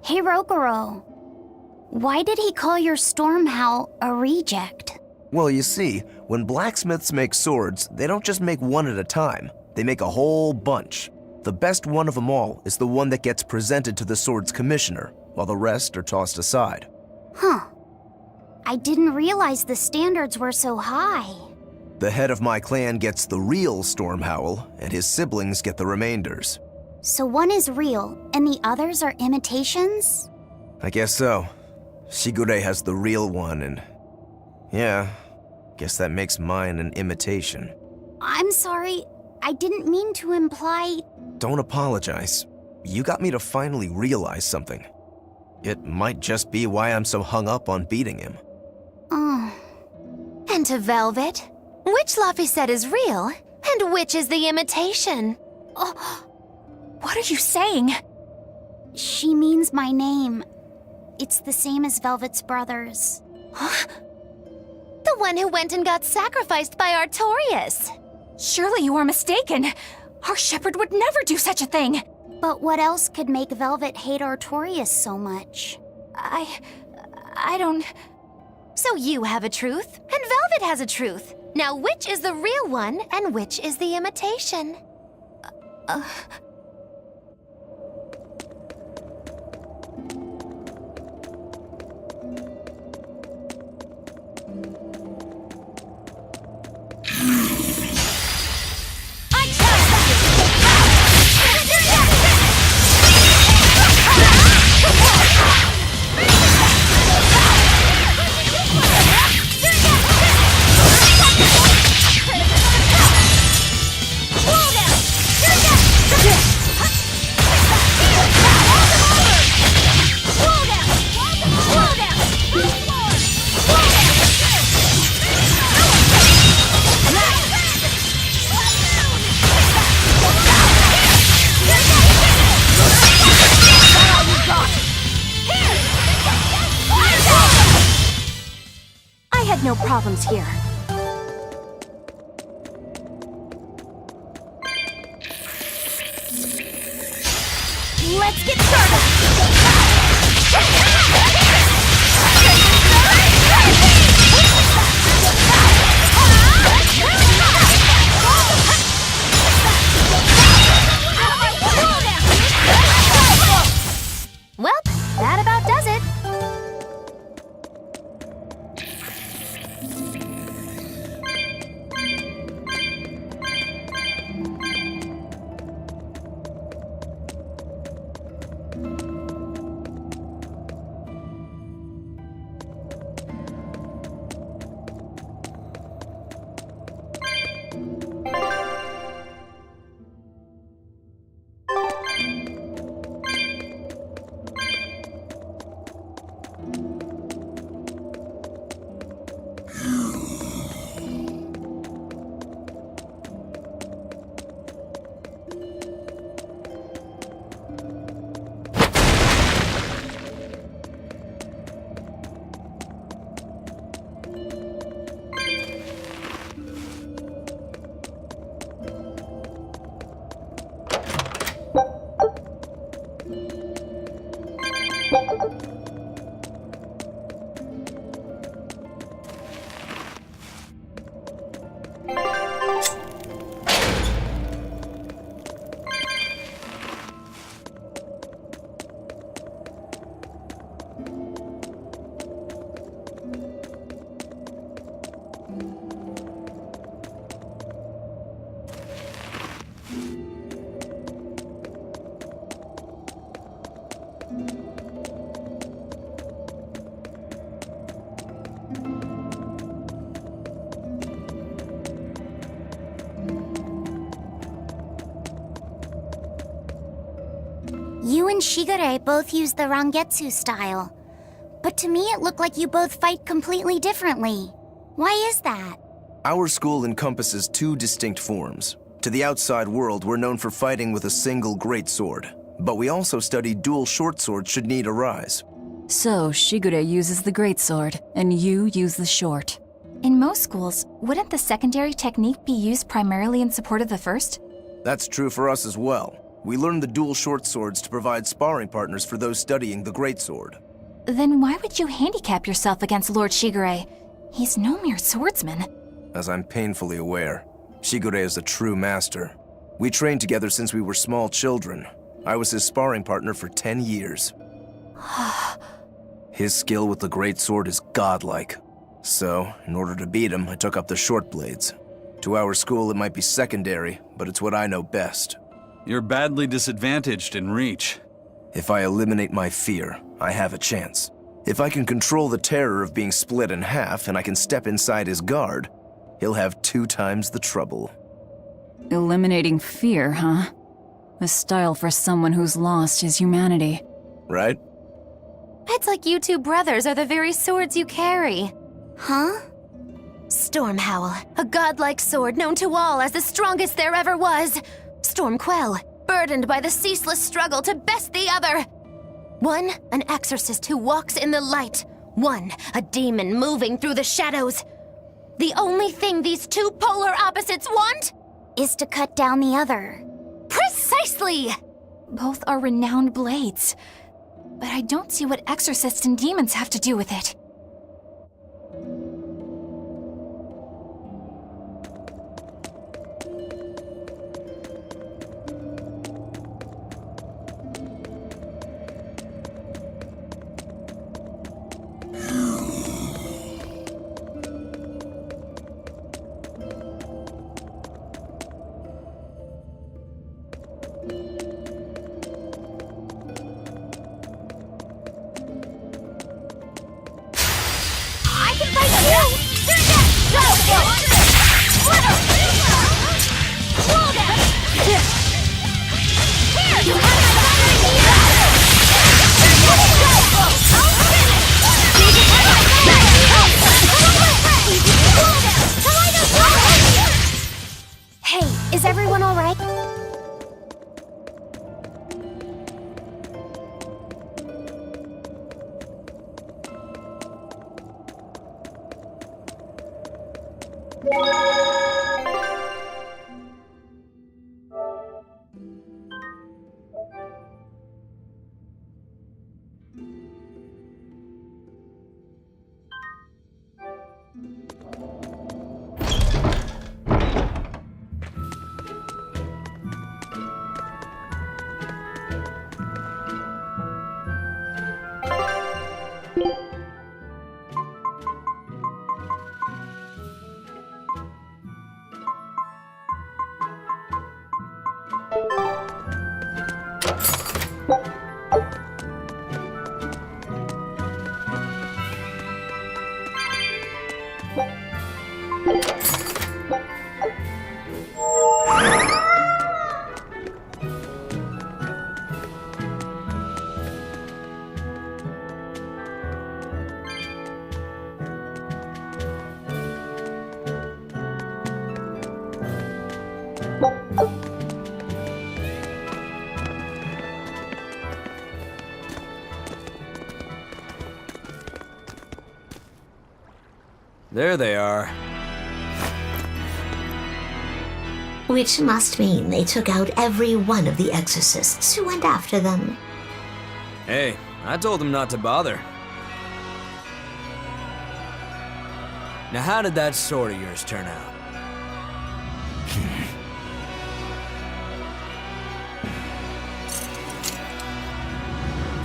Hey, Rogoro. Why did he call your storm howl a reject? Well, you see, when blacksmiths make swords, they don't just make one at a time. They make a whole bunch. The best one of them all is the one that gets presented to the sword's commissioner, while the rest are tossed aside. Huh. I didn't realize the standards were so high. The head of my clan gets the real storm howl, and his siblings get the remainders. So one is real, and the others are imitations? I guess so. Shigure has the real one, and yeah, guess that makes mine an imitation. I'm sorry, I didn't mean to imply... Don't apologize. You got me to finally realize something. It might just be why I'm so hung up on beating him. Oh. And to Velvet, which Laphicet is real, and which is the imitation? Oh. What are you saying? She means my name. It's the same as Velvet's brothers. Huh? The one who went and got sacrificed by Artorias. Surely you are mistaken. Our shepherd would never do such a thing. But what else could make Velvet hate Artorias so much? I don't... So you have a truth, and Velvet has a truth. Now which is the real one, and which is the imitation? No problems here. Let's get started! Well, that about does it. You and Shigure both use the Rangetsu style. But to me, it looked like you both fight completely differently. Why is that? Our school encompasses two distinct forms. To the outside world, we're known for fighting with a single greatsword. But we also study dual short swords should need arise. So, Shigure uses the greatsword, and you use the short. In most schools, wouldn't the secondary technique be used primarily in support of the first? That's true for us as well. We learn the dual short swords to provide sparring partners for those studying the greatsword. Then why would you handicap yourself against Lord Shigure? He's no mere swordsman. As I'm painfully aware, Shigure is a true master. We trained together since we were small children. I was his sparring partner for 10 years. His skill with the greatsword is godlike. So, in order to beat him, I took up the short blades. To our school, it might be secondary, but it's what I know best. You're badly disadvantaged in reach. If I eliminate my fear, I have a chance. If I can control the terror of being split in half and I can step inside his guard, he'll have 2 times the trouble. Eliminating fear, huh? A style for someone who's lost his humanity. Right? It's like you two brothers are the very swords you carry. Huh? Stormhowl, a godlike sword known to all as the strongest there ever was. Stormquell, burdened by the ceaseless struggle to best the other. One, an exorcist who walks in the light. One, a demon moving through the shadows. The only thing these two polar opposites want Is to cut down the other. Precisely! Both are renowned blades. But I don't see what exorcists and demons have to do with it. Hey, is everyone all right? There they are. Which must mean they took out every one of the exorcists who went after them. Hey, I told them not to bother. Now how did that sword of yours turn out?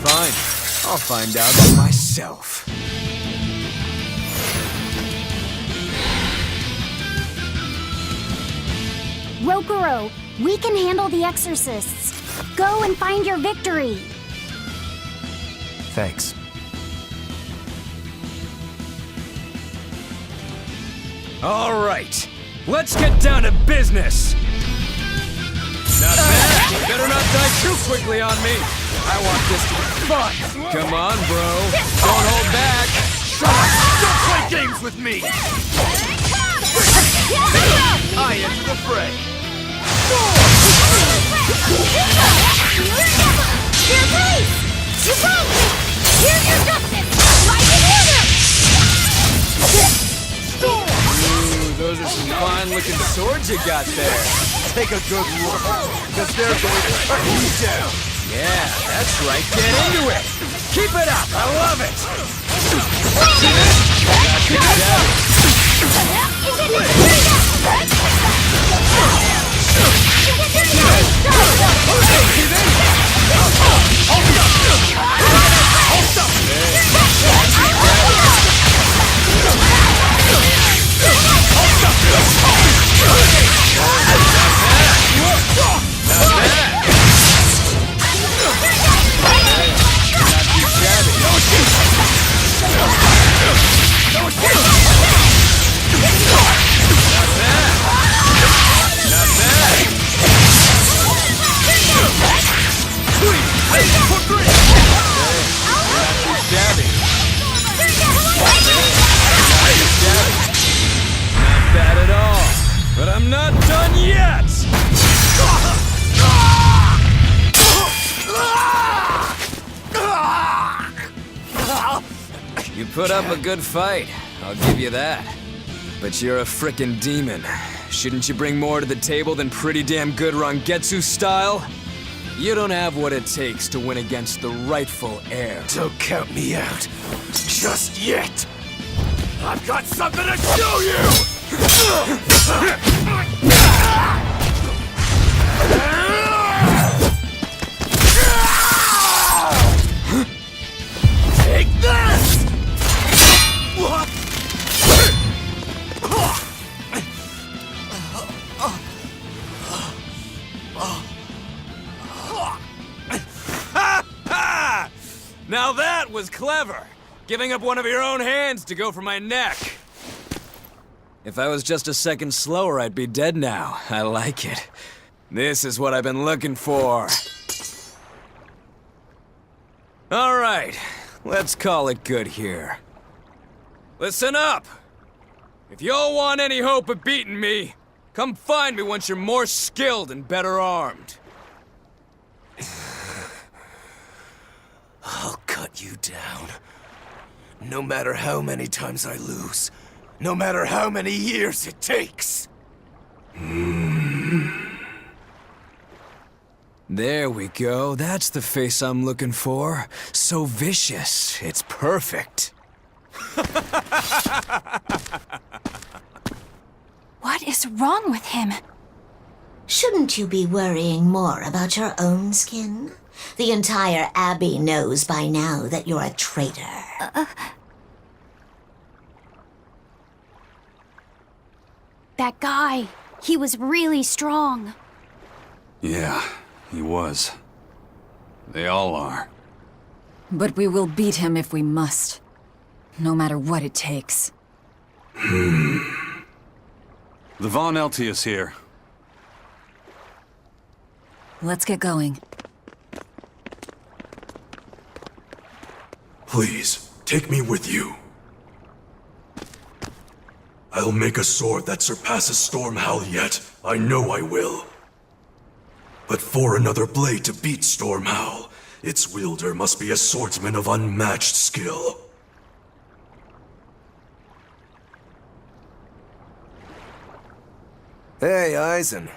Fine, I'll find out for myself. Rokuro, we can handle the exorcists. Go and find your victory. Thanks. All right, let's get down to business. Not bad. Better not die too quickly on me. I want this to be fun! Come on, bro! Don't hold back! Don't play games with me! I enter the fray! Your place! You broke me! Here's your justice! Right in order! Ooh, those are some fine-looking swords you got there. Take a good look, because they're going to cut you down! Yeah, that's right. Get into it! Keep it up! I love it! Not bad at all, but I'm not done yet! You put up a good fight, I'll give you that. But you're a frickin' demon. Shouldn't you bring more to the table than pretty damn good Rangetsu style? You don't have what it takes to win against the rightful heir. Don't count me out. Just yet. I've got something to show you! Take this! Now that was clever! Giving up one of your own hands to go for my neck. If I was just a second slower, I'd be dead now. I like it. This is what I've been looking for. All right, let's call it good here. Listen up! If y'all want any hope of beating me, come find me once you're more skilled and better armed. I'll cut you down. No matter how many times I lose. No matter how many years it takes. There we go. That's the face I'm looking for. So vicious. It's perfect. What is wrong with him? Shouldn't you be worrying more about your own skin? The entire Abbey knows by now that you're a traitor. That guy, he was really strong. Yeah, he was. They all are. But we will beat him if we must. No matter what it takes. The Von Eltius here. Let's get going. Please, take me with you. I'll make a sword that surpasses Stormhowl yet. I know I will. But for another blade to beat Stormhowl, its wielder must be a swordsman of unmatched skill. Hey, Eisen.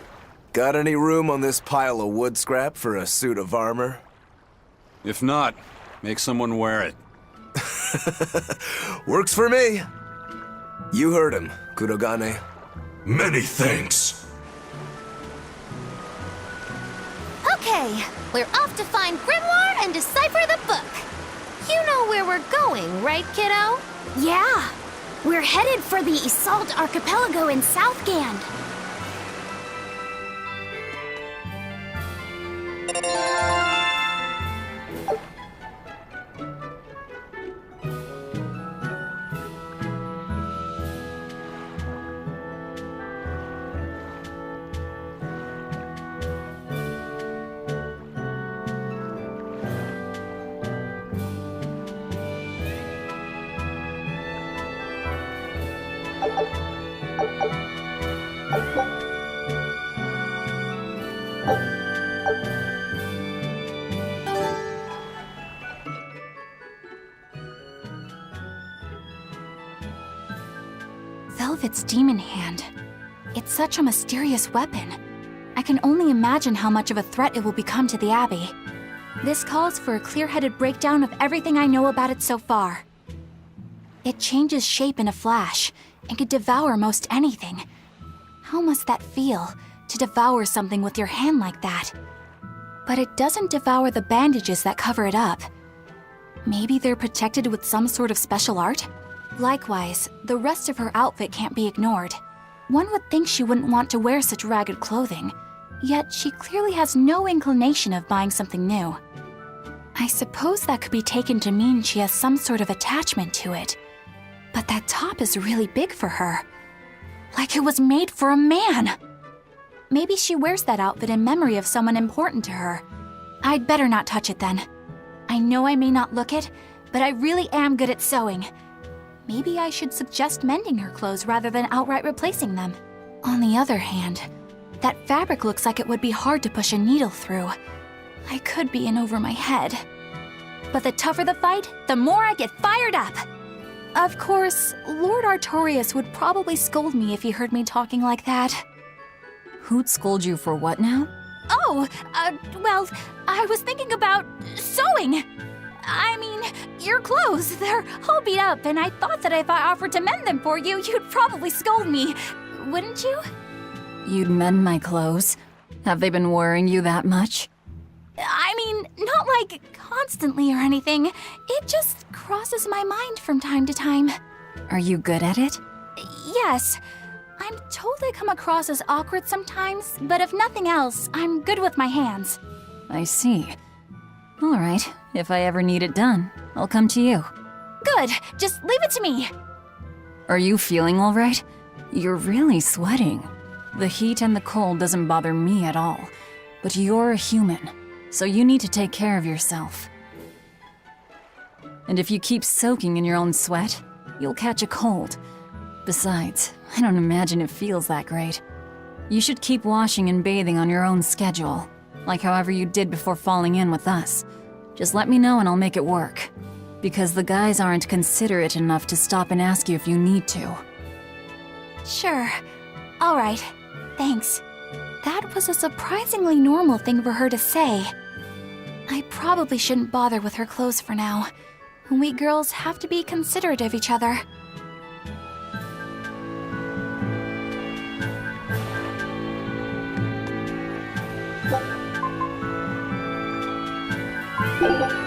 Got any room on this pile of wood scrap for a suit of armor? If not, make someone wear it. Works for me. You heard him, Kurogane. Many thanks. Okay, we're off to find Grimoire and decipher the book. You know where we're going, right, kiddo? Yeah, we're headed for the Assault Archipelago in Southgand. Velvet's demon hand. It's such a mysterious weapon. I can only imagine how much of a threat it will become to the Abbey. This calls for a clear-headed breakdown of everything I know about it so far. It changes shape in a flash, and could devour most anything. How must that feel, to devour something with your hand like that? But it doesn't devour the bandages that cover it up. Maybe they're protected with some sort of special art? Likewise, the rest of her outfit can't be ignored. One would think she wouldn't want to wear such ragged clothing, yet she clearly has no inclination of buying something new. I suppose that could be taken to mean she has some sort of attachment to it. But that top is really big for her. Like it was made for a man. Maybe she wears that outfit in memory of someone important to her. I'd better not touch it then. I know I may not look it, but I really am good at sewing. Maybe I should suggest mending her clothes rather than outright replacing them. On the other hand, that fabric looks like it would be hard to push a needle through. I could be in over my head. But the tougher the fight, the more I get fired up. Of course, Lord Artorius would probably scold me if he heard me talking like that. Who'd scold you for what now? Oh, well, I was thinking about sewing. I mean, your clothes, they're all beat up, and I thought that if I offered to mend them for you, you'd probably scold me. Wouldn't you? You'd mend my clothes? Have they been worrying you that much? I mean, not like constantly or anything. It just crosses my mind from time to time. Are you good at it? Yes. I'm told I come across as awkward sometimes, but if nothing else, I'm good with my hands. I see. All right, if I ever need it done, I'll come to you. Good, just leave it to me. Are you feeling all right? You're really sweating. The heat and the cold doesn't bother me at all, but you're a human, so you need to take care of yourself. And if you keep soaking in your own sweat, you'll catch a cold. Besides, I don't imagine it feels that great. You should keep washing and bathing on your own schedule, like however you did before falling in with us. Just let me know and I'll make it work. Because the guys aren't considerate enough to stop and ask you if you need to. Sure. All right. Thanks. That was a surprisingly normal thing for her to say. I probably shouldn't bother with her clothes for now. We girls have to be considerate of each other. Thank you.